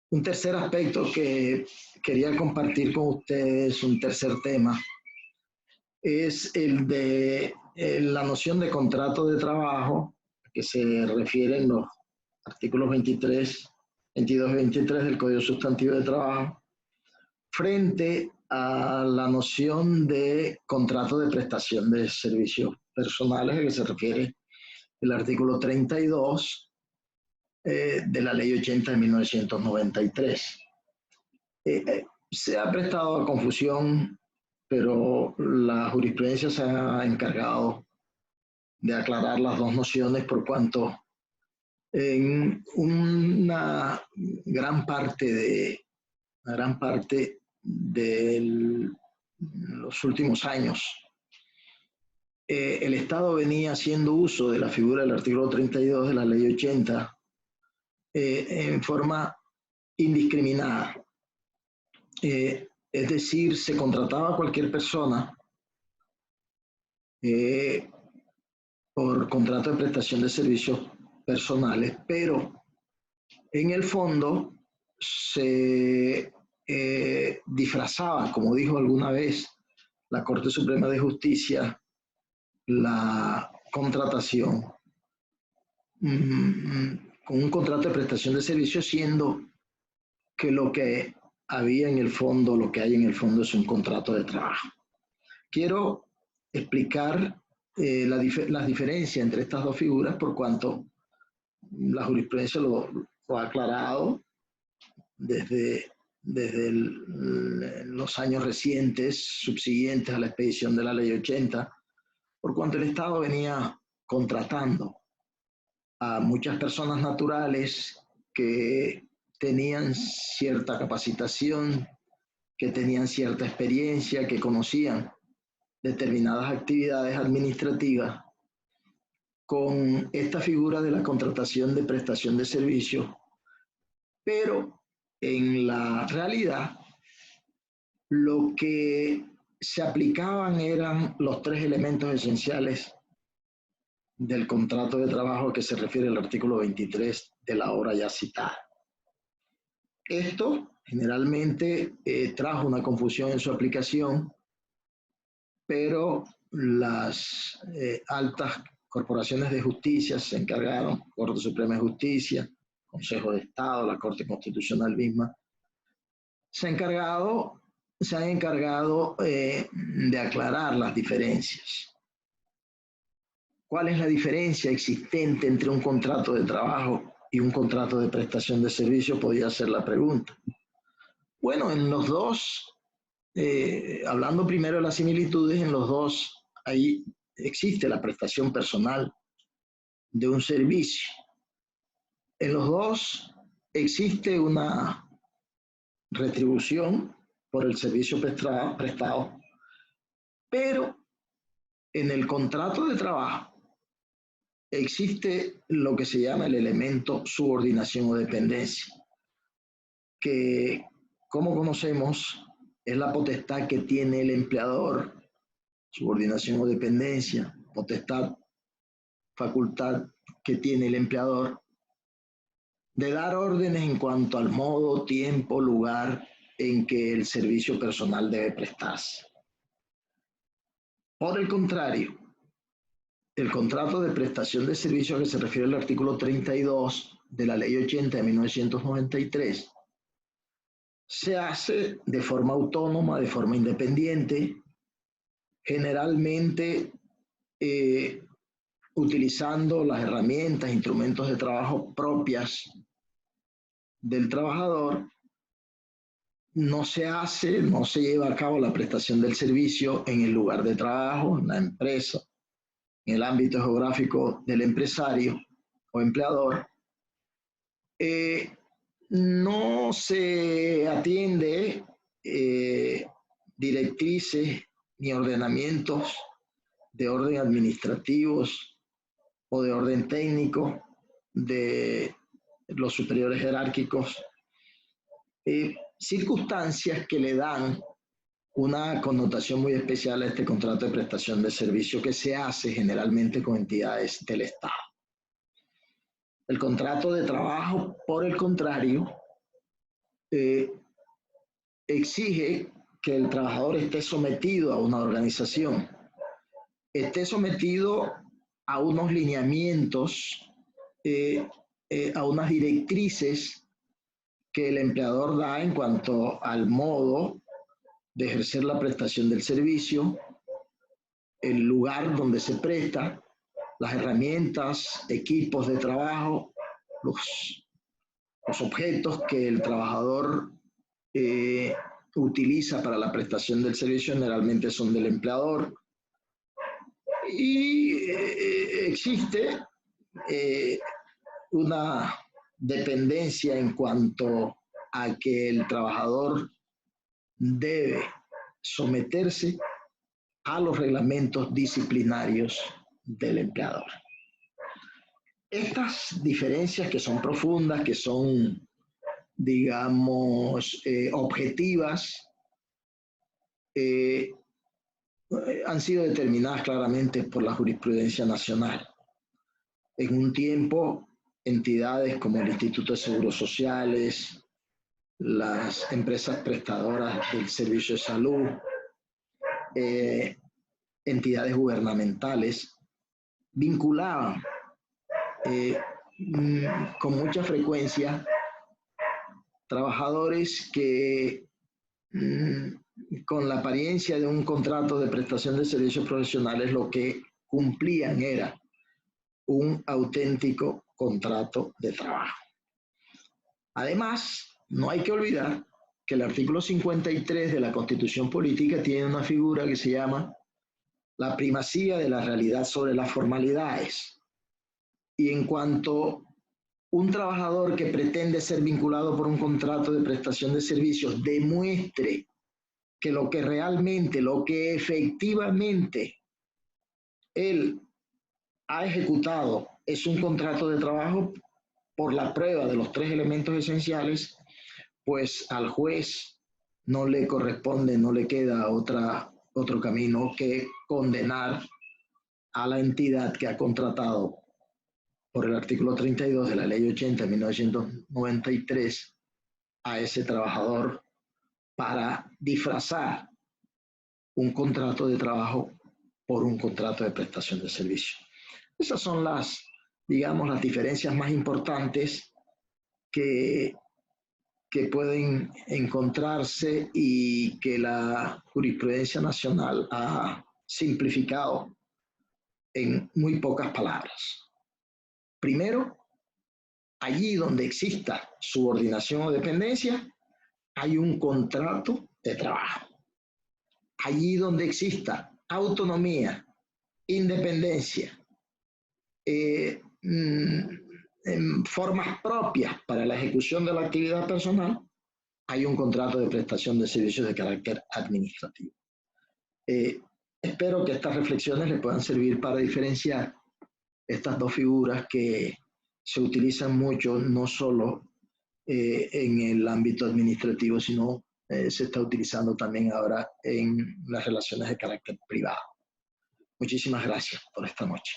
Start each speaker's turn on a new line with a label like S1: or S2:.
S1: Un tercer aspecto que quería compartir con ustedes, un tercer tema, es el de la noción de contrato de trabajo que se refiere en los artículos 22 y 23 del Código Sustantivo de Trabajo, frente a la noción de contrato de prestación de servicios personales, a que se refiere el artículo 32 de la Ley 80 de 1993. Se ha prestado a confusión, pero la jurisprudencia se ha encargado de aclarar las dos nociones, por cuanto en una gran parte de los últimos años, el Estado venía haciendo uso de la figura del artículo 32 de la Ley 80 en forma indiscriminada. Es decir, se contrataba a cualquier persona por contrato de prestación de servicios personales, pero en el fondo se disfrazaba, como dijo alguna vez la Corte Suprema de Justicia, la contratación con un contrato de prestación de servicios, siendo que lo que había en el fondo, lo que hay en el fondo es un contrato de trabajo. Quiero explicar las diferencias entre estas dos figuras, por cuanto la jurisprudencia lo ha aclarado desde los años recientes, subsiguientes a la expedición de la Ley 80, por cuanto el Estado venía contratando a muchas personas naturales que tenían cierta capacitación, que tenían cierta experiencia, que conocían determinadas actividades administrativas, con esta figura de la contratación de prestación de servicios, pero en la realidad lo que se aplicaban eran los tres elementos esenciales del contrato de trabajo, que se refiere al artículo 23 de la obra ya citada. Esto generalmente trajo una confusión en su aplicación, pero las altas corporaciones de justicia se encargaron, Corte Suprema de Justicia, Consejo de Estado, la Corte Constitucional misma, se han encargado de aclarar las diferencias. ¿Cuál es la diferencia existente entre un contrato de trabajo y un contrato de prestación de servicio? Podría ser la pregunta. Bueno, en los dos, hablando primero de las similitudes, en los dos ahí existe la prestación personal de un servicio. En los dos existe una retribución por el servicio prestado, pero en el contrato de trabajo existe lo que se llama el elemento subordinación o dependencia, que, como conocemos, es la potestad que tiene el empleador, subordinación o dependencia, potestad, facultad que tiene el empleador, de dar órdenes en cuanto al modo, tiempo, lugar en que el servicio personal debe prestarse. Por el contrario, el contrato de prestación de servicios, que se refiere al artículo 32 de la Ley 80 de 1993, se hace de forma autónoma, de forma independiente, generalmente utilizando las herramientas, instrumentos de trabajo propias del trabajador. No se lleva a cabo la prestación del servicio en el lugar de trabajo, en la empresa, en el ámbito geográfico del empresario o empleador. No se atiende directrices ni ordenamientos de orden administrativos o de orden técnico de los superiores jerárquicos, circunstancias que le dan una connotación muy especial a este contrato de prestación de servicio, que se hace generalmente con entidades del Estado. El contrato de trabajo, por el contrario, exige que el trabajador esté sometido a una organización, esté sometido a unos lineamientos, a unas directrices que el empleador da en cuanto al modo de ejercer la prestación del servicio, el lugar donde se presta, las herramientas, equipos de trabajo, los objetos que el trabajador utiliza para la prestación del servicio generalmente son del empleador. Y existe una dependencia en cuanto a que el trabajador debe someterse a los reglamentos disciplinarios del empleador. Estas diferencias que son profundas, que son, digamos, objetivas, han sido determinadas claramente por la jurisprudencia nacional. En un tiempo, entidades como el Instituto de Seguros Sociales, las empresas prestadoras del servicio de salud, entidades gubernamentales, vinculaban con mucha frecuencia trabajadores que con la apariencia de un contrato de prestación de servicios profesionales lo que cumplían era un auténtico contrato de trabajo. Además, no hay que olvidar que el artículo 53 de la Constitución Política tiene una figura que se llama la primacía de la realidad sobre las formalidades. Y en cuanto un trabajador que pretende ser vinculado por un contrato de prestación de servicios demuestre que lo que realmente, lo que efectivamente él ha ejecutado es un contrato de trabajo por la prueba de los tres elementos esenciales, pues al juez no le corresponde, no le queda otro camino que condenar a la entidad que ha contratado por el artículo 32 de la Ley 80 de 1993 a ese trabajador para disfrazar un contrato de trabajo por un contrato de prestación de servicio. Esas son las, digamos, las diferencias más importantes que pueden encontrarse y que la jurisprudencia nacional ha simplificado en muy pocas palabras. Primero, allí donde exista subordinación o dependencia, hay un contrato de trabajo. Allí donde exista autonomía, independencia, formas propias para la ejecución de la actividad personal, hay un contrato de prestación de servicios de carácter administrativo. Espero que estas reflexiones le puedan servir para diferenciar estas dos figuras que se utilizan mucho, no solo en el ámbito administrativo, sino se está utilizando también ahora en las relaciones de carácter privado. Muchísimas gracias por esta noche.